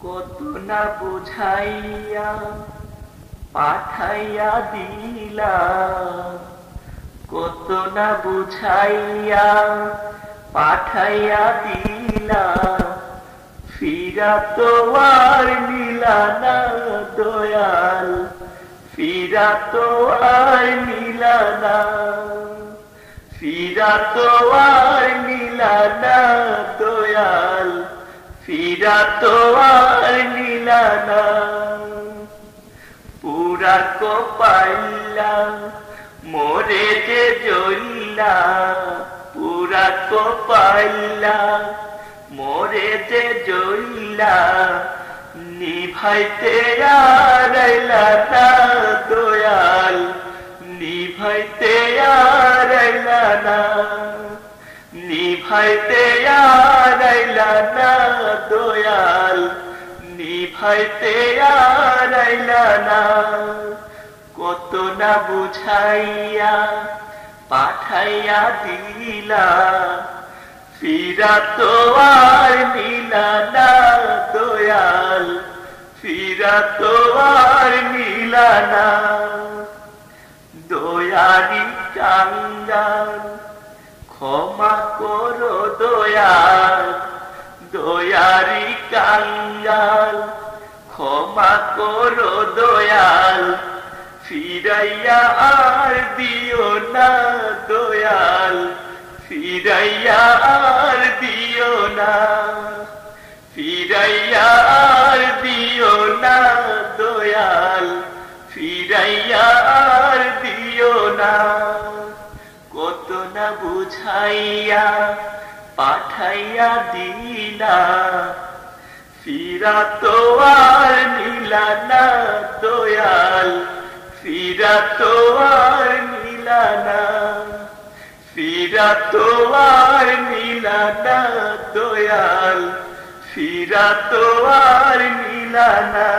কত না বুঝাইয়া পাঠাইয়া দিলা, কত না বুঝাইয়া পাঠাইয়া দিলা, ফিরা তো আর নিলা না দয়াল, ফিরা তো আর নিলা না, ফিরা তো আর নিলা না দয়াল, ফিরা তো আর নিলা না। পুরা কপাইলা মোরে যে জইলা, পুরা কপাইলা মোরে যে জইলা, নিভাইতে আর আইলা না দয়াল, নিভাইতে আর আইলা না, নিভাইতে আর আইলা না দয়াল, নিভাইতে আর আইলা না। কত না বুঝাইয়া পাঠাইয়া দিলা, ফিরা তো আর নিলা না দয়াল, ফিরা তো আর নিলা না। দয়ারি কাঙ্গাল ক্ষমা করো দয়াল, দয়ারি কাঙ্গাল ক্ষমা করো দয়াল, ফিরাইয়া আর দিও না দয়াল, ফিরাইয়া আর দিও না, ফিরাইয়া আর দিও না দয়াল, ফিরাইয়া আর দিও না। কত না বুঝাইয়া পাঠাইয়া দিলা, ফিরা তো আর নিলা না দয়াল, ফিরা তো আর নিলা না, ফিরা তো আর নিলা না দয়াল, ফিরা তো আর নিলা না।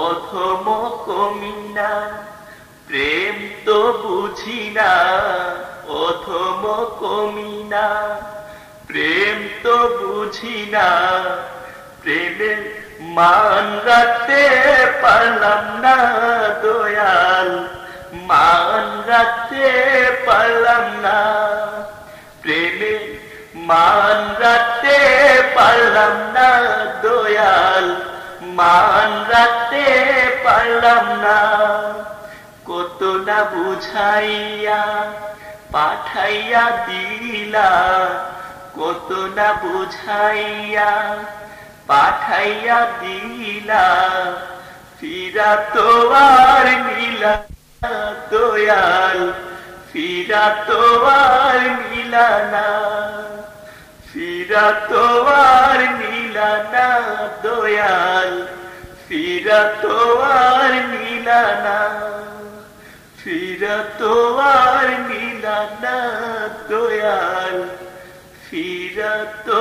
অধম কমিনা প্রেম তো বুঝি না, অধম কমিনা প্রেম তো বুঝি না, প্রেমে মান রাখতে পারলাম না দয়াল, মান রাখতে পারলাম না, প্রেমে মান রাখতে পারলাম না দয়াল, মান রাখতে পারলাম না। কত না বুঝাইয়া পাঠাইয়া দিলা, কত না বুঝাইয়া পাঠাইয়া দিলা, ফিরা তো আর নিলা দয়াল, ফিরা তো আর নিলা না, ফিরা তো আর নিলা না দয়াল, ফিরা তো আর নিলা না, ফিরা তো আর নিলা না দয়াল, ফিরা তো